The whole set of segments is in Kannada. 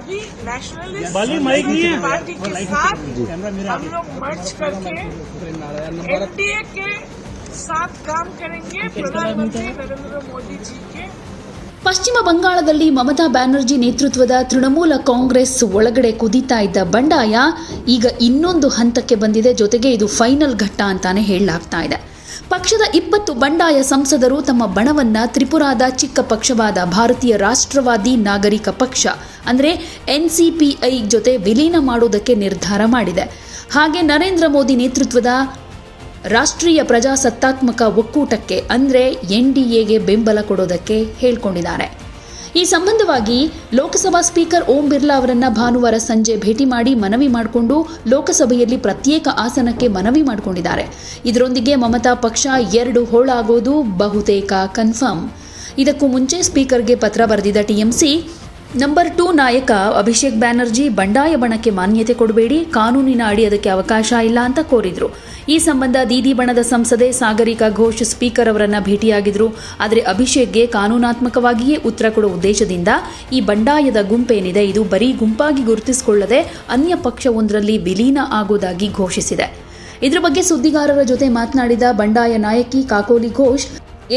अभी नेशनलिस्ट पार्टी के साथ हम लोग मर्ज करके एनडीए के साथ काम करेंगे प्रधानमंत्री नरेंद्र मोदी जी के। ಪಶ್ಚಿಮ ಬಂಗಾಳದಲ್ಲಿ ಮಮತಾ ಬ್ಯಾನರ್ಜಿ ನೇತೃತ್ವದ ತೃಣಮೂಲ ಕಾಂಗ್ರೆಸ್ ಒಳಗಡೆ ಕುದೀತಾ ಇದ್ದ ಬಂಡಾಯ ಈಗ ಇನ್ನೊಂದು ಹಂತಕ್ಕೆ ಬಂದಿದೆ. ಜೊತೆಗೆ ಇದು ಫೈನಲ್ ಘಟ್ಟ ಅಂತಾನೆ ಹೇಳಲಾಗ್ತಾ ಇದೆ. ಪಕ್ಷದ 20 ಬಂಡಾಯ ಸಂಸದರು ತಮ್ಮ ಬಣವನ್ನ ತ್ರಿಪುರಾದ ಚಿಕ್ಕ ಪಕ್ಷವಾದ ಭಾರತೀಯ ರಾಷ್ಟ್ರವಾದಿ ನಾಗರಿಕ ಪಕ್ಷ ಅಂದರೆ NCPI ಜೊತೆ ವಿಲೀನ ಮಾಡುವುದಕ್ಕೆ ನಿರ್ಧಾರ ಮಾಡಿದೆ. ಹಾಗೆ ನರೇಂದ್ರ ಮೋದಿ ನೇತೃತ್ವದ ರಾಷ್ಟ್ರೀಯ ಪ್ರಜಾಸತ್ತಾತ್ಮಕ ಒಕ್ಕೂಟಕ್ಕೆ ಅಂದರೆ NDAಗೆ ಬೆಂಬಲ ಕೊಡೋದಕ್ಕೆ ಹೇಳ್ಕೊಂಡಿದ್ದಾರೆ. ಈ ಸಂಬಂಧವಾಗಿ ಲೋಕಸಭಾ ಸ್ಪೀಕರ್ ಓಂ ಬಿರ್ಲಾ ಅವರನ್ನ ಭಾನುವಾರ ಸಂಜೆ ಭೇಟಿ ಮಾಡಿ ಮನವಿ ಮಾಡಿಕೊಂಡು ಲೋಕಸಭೆಯಲ್ಲಿ ಪ್ರತ್ಯೇಕ ಆಸನಕ್ಕೆ ಮನವಿ ಮಾಡಿಕೊಂಡಿದ್ದಾರೆ. ಇದರೊಂದಿಗೆ ಮಮತಾ ಪಕ್ಷ 2 ಹೋಳಾಗೋದು ಬಹುತೇಕ ಕನ್ಫರ್ಮ್. ಇದಕ್ಕೂ ಮುಂಚೆ ಸ್ಪೀಕರ್ಗೆ ಪತ್ರ ಬರೆದಿದ್ದ TMC ನಂಬರ್ 2 ನಾಯಕ ಅಭಿಷೇಕ್ ಬ್ಯಾನರ್ಜಿ ಬಂಡಾಯ ಬಣಕ್ಕೆ ಮಾನ್ಯತೆ ಕೊಡಬೇಡಿ, ಕಾನೂನಿನ ಅಡಿ ಅದಕ್ಕೆ ಅವಕಾಶ ಇಲ್ಲ ಅಂತ ಕೋರಿದ್ರು. ಈ ಸಂಬಂಧ ದೀದಿ ಬಣದ ಸಂಸದೆ ಸಾಗರಿಕಾ ಘೋಷ್ ಸ್ಪೀಕರ್ ಅವರನ್ನ ಭೇಟಿಯಾಗಿದ್ರು. ಆದರೆ ಅಭಿಷೇಕ್ಗೆ ಕಾನೂನಾತ್ಮಕವಾಗಿಯೇ ಉತ್ತರ ಕೊಡುವ ಉದ್ದೇಶದಿಂದ ಈ ಬಂಡಾಯದ ಗುಂಪೇನಿದೆ ಇದು ಬರೀ ಗುಂಪಾಗಿ ಗುರುತಿಸಿಕೊಳ್ಳದೆ ಅನ್ಯ ಪಕ್ಷವೊಂದರಲ್ಲಿ ವಿಲೀನ ಆಗುವುದಾಗಿ ಘೋಷಿಸಿದೆ. ಇದರ ಬಗ್ಗೆ ಸುದ್ದಿಗಾರರ ಜೊತೆ ಮಾತನಾಡಿದ ಬಂಡಾಯ ನಾಯಕಿ ಕಾಕೋಲಿ ಘೋಷ್,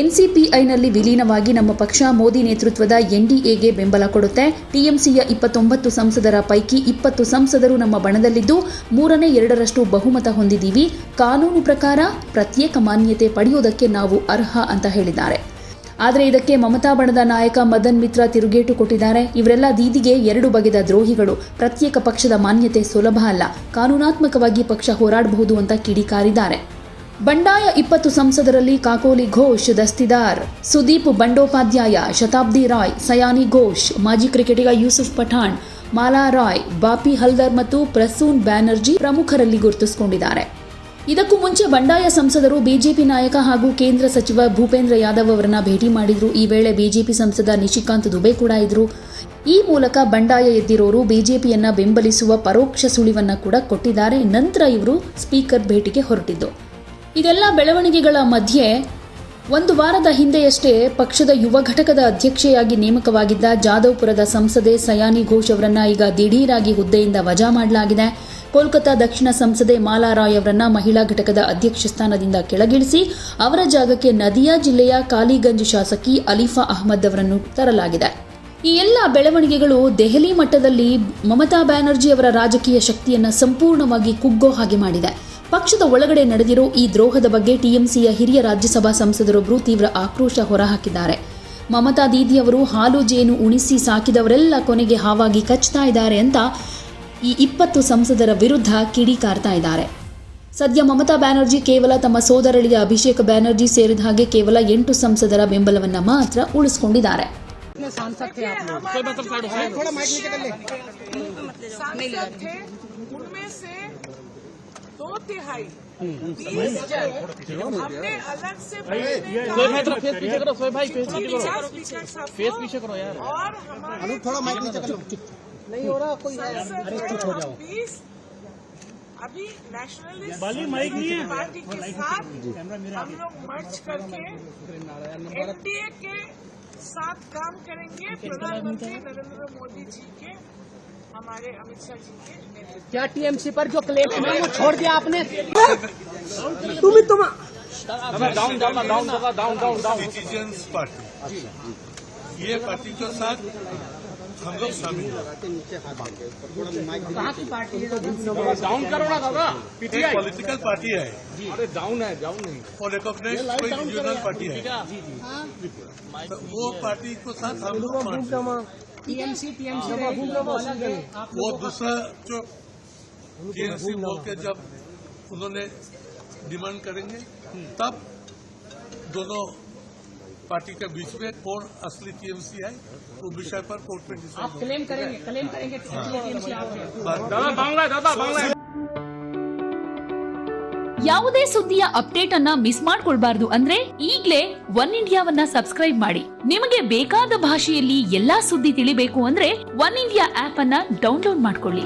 NCPIನಲ್ಲಿ ವಿಲೀನವಾಗಿ ನಮ್ಮ ಪಕ್ಷ ಮೋದಿ ನೇತೃತ್ವದ NDAಗೆ ಬೆಂಬಲ ಕೊಡುತ್ತೆ. TMCಯ 29 ಸಂಸದರ ಪೈಕಿ 20 ಸಂಸದರು ನಮ್ಮ ಬಣದಲ್ಲಿದ್ದು 3/2 ಬಹುಮತ ಹೊಂದಿದ್ದೀವಿ. ಕಾನೂನು ಪ್ರಕಾರ ಪ್ರತ್ಯೇಕ ಮಾನ್ಯತೆ ಪಡೆಯುವುದಕ್ಕೆ ನಾವು ಅರ್ಹ ಅಂತ ಹೇಳಿದ್ದಾರೆ. ಆದರೆ ಇದಕ್ಕೆ ಮಮತಾ ಬಣದ ನಾಯಕ ಮದನ್ ಮಿತ್ರ ತಿರುಗೇಟು ಕೊಟ್ಟಿದ್ದಾರೆ. ಇವರೆಲ್ಲ ದೀದಿಗೆ 2 ಬಗೆದ ದ್ರೋಹಿಗಳು. ಪ್ರತ್ಯೇಕ ಪಕ್ಷದ ಮಾನ್ಯತೆ ಸುಲಭ ಅಲ್ಲ, ಕಾನೂನಾತ್ಮಕವಾಗಿ ಪಕ್ಷ ಹೋರಾಡಬಹುದು ಅಂತ ಕಿಡಿಕಾರಿದ್ದಾರೆ. ಬಂಡಾಯ 20 ಸಂಸದರಲ್ಲಿ ಕಾಕೋಲಿ ಘೋಷ್, ದಸ್ತಿದಾರ್, ಸುದೀಪ್ ಬಂಡೋಪಾಧ್ಯಾಯ, ಶತಾಬ್ದಿ ರಾಯ್, ಸಯಾನಿ ಘೋಷ್, ಮಾಜಿ ಕ್ರಿಕೆಟಿಗ ಯೂಸುಫ್ ಪಠಾಣ್, ಮಾಲಾ ರಾಯ್, ಬಾಪಿ ಹಲ್ದರ್ ಮತ್ತು ಪ್ರಸೂನ್ ಬ್ಯಾನರ್ಜಿ ಪ್ರಮುಖರಲ್ಲಿ ಗುರುತಿಸಿಕೊಂಡಿದ್ದಾರೆ. ಇದಕ್ಕೂ ಮುಂಚೆ ಬಂಡಾಯ ಸಂಸದರು ಬಿಜೆಪಿ ನಾಯಕ ಹಾಗೂ ಕೇಂದ್ರ ಸಚಿವ ಭೂಪೇಂದ್ರ ಯಾದವ್ ಅವರನ್ನ ಭೇಟಿ ಮಾಡಿದ್ರು. ಈ ವೇಳೆ ಬಿಜೆಪಿ ಸಂಸದ ನಿಶಿಕಾಂತ್ ದುಬೆ ಕೂಡ ಇದ್ರು. ಈ ಮೂಲಕ ಬಂಡಾಯ ಎದ್ದಿರೋರು ಬಿಜೆಪಿಯನ್ನ ಬೆಂಬಲಿಸುವ ಪರೋಕ್ಷ ಸುಳಿವನ್ನ ಕೂಡ ಕೊಟ್ಟಿದ್ದಾರೆ. ನಂತರ ಇವರು ಸ್ಪೀಕರ್ ಭೇಟಿಗೆ ಹೊರಟಿದ್ದು. ಇದೆಲ್ಲ ಬೆಳವಣಿಗೆಗಳ ಮಧ್ಯೆ 1 ವಾರದ ಹಿಂದೆಯಷ್ಟೇ ಪಕ್ಷದ ಯುವ ಘಟಕದ ಅಧ್ಯಕ್ಷೆಯಾಗಿ ನೇಮಕವಾಗಿದ್ದ ಜಾದವ್ಪುರದ ಸಂಸದೆ ಸಯಾನಿ ಘೋಷ್ ಅವರನ್ನ ಈಗ ದಿಢೀರಾಗಿ ಹುದ್ದೆಯಿಂದ ವಜಾ ಮಾಡಲಾಗಿದೆ. ಕೋಲ್ಕತಾ ದಕ್ಷಿಣ ಸಂಸದೆ ಮಾಲಾ ರಾಯ್ ಅವರನ್ನ ಮಹಿಳಾ ಘಟಕದ ಅಧ್ಯಕ್ಷ ಸ್ಥಾನದಿಂದ ಕೆಳಗಿಳಿಸಿ ಅವರ ಜಾಗಕ್ಕೆ ನದಿಯಾ ಜಿಲ್ಲೆಯ ಕಾಲಿಗಂಜ್ ಶಾಸಕಿ ಅಲಿಫಾ ಅಹ್ಮದ್ ಅವರನ್ನು ತರಲಾಗಿದೆ. ಈ ಎಲ್ಲ ಬೆಳವಣಿಗೆಗಳು ದೆಹಲಿ ಮಟ್ಟದಲ್ಲಿ ಮಮತಾ ಬ್ಯಾನರ್ಜಿ ಅವರ ರಾಜಕೀಯ ಶಕ್ತಿಯನ್ನು ಸಂಪೂರ್ಣವಾಗಿ ಕುಗ್ಗೋ ಹಾಗೆ ಮಾಡಿದೆ. ಪಕ್ಷದ ಒಳಗಡೆ ನಡೆದಿರೋ ಈ ದ್ರೋಹದ ಬಗ್ಗೆ TMCಯ ಹಿರಿಯ ರಾಜ್ಯಸಭಾ ಸಂಸದರೊಬ್ಬರು ತೀವ್ರ ಆಕ್ರೋಶ ಹೊರಹಾಕಿದ್ದಾರೆ. ಮಮತಾ ದೀದಿ ಅವರು ಹಾಲು ಜೇನು ಉಣಿಸಿ ಸಾಕಿದವರೆಲ್ಲ ಕೊನೆಗೆ ಹಾವಾಗಿ ಕಚ್ತಾ ಇದ್ದಾರೆ ಅಂತ ಈ 20 ಸಂಸದರ ವಿರುದ್ಧ ಕಿಡಿಕಾರ್ತಾ ಇದ್ದಾರೆ. ಸದ್ಯ ಮಮತಾ ಬ್ಯಾನರ್ಜಿ ಕೇವಲ ತಮ್ಮ ಸೋದರಳಿಯ ಅಭಿಷೇಕ್ ಬ್ಯಾನರ್ಜಿ ಸೇರಿದ ಹಾಗೆ ಕೇವಲ 8 ಸಂಸದರ ಬೆಂಬಲವನ್ನ ಮಾತ್ರ ಉಳಿಸಿಕೊಂಡಿದ್ದಾರೆ. हमने अलग से और नहीं हो रहा कोई अभी नेशनलिस्ट पार्टी के साथ हम लोग मर्ज करके NDA के साथ काम करेंगे प्रधानमंत्री नरेंद्र मोदी जी के, हमारे अमित शाह जी के नेतृत्व। क्या TMC पर जो क्लेम है वो छोड़ दिया आपने? सिटीजन्स पार्टी, ये पार्टी के साथ हम लोग शामिल हैं। कहाँ की पार्टी है? डाउन करो ना दादा, पॉलिटिकल पार्टी है। अरे डाउन है, डाउन नहीं और रिकॉग्नाइज कोई रीजनल पार्टी है। तो वो पार्टी के साथ हम लोग TMC वो दूसरा जो TMC बोल के जब उन्होंने डिमांड करेंगे तब दोनों पार्टी के बीच में कौन असली TMC है वो विषय पर कोर्ट में आप क्लेम करेंगे TMC ಯಾವುದೇ ಸುದ್ದಿಯ ಅಪ್ಡೇಟ್ ಅನ್ನ ಮಿಸ್ ಮಾಡ್ಕೊಳ್ಬಾರ್ದು ಅಂದ್ರೆ ಈಗ್ಲೇ ಒನ್ ಇಂಡಿಯಾವನ್ನ ಸಬ್ಸ್ಕ್ರೈಬ್ ಮಾಡಿ. ನಿಮಗೆ ಬೇಕಾದ ಭಾಷೆಯಲ್ಲಿ ಎಲ್ಲಾ ಸುದ್ದಿ ತಿಳಿಬೇಕು ಅಂದ್ರೆ ಒನ್ ಇಂಡಿಯಾ ಆಪ್ ಅನ್ನ ಡೌನ್ಲೋಡ್ ಮಾಡ್ಕೊಳ್ಳಿ.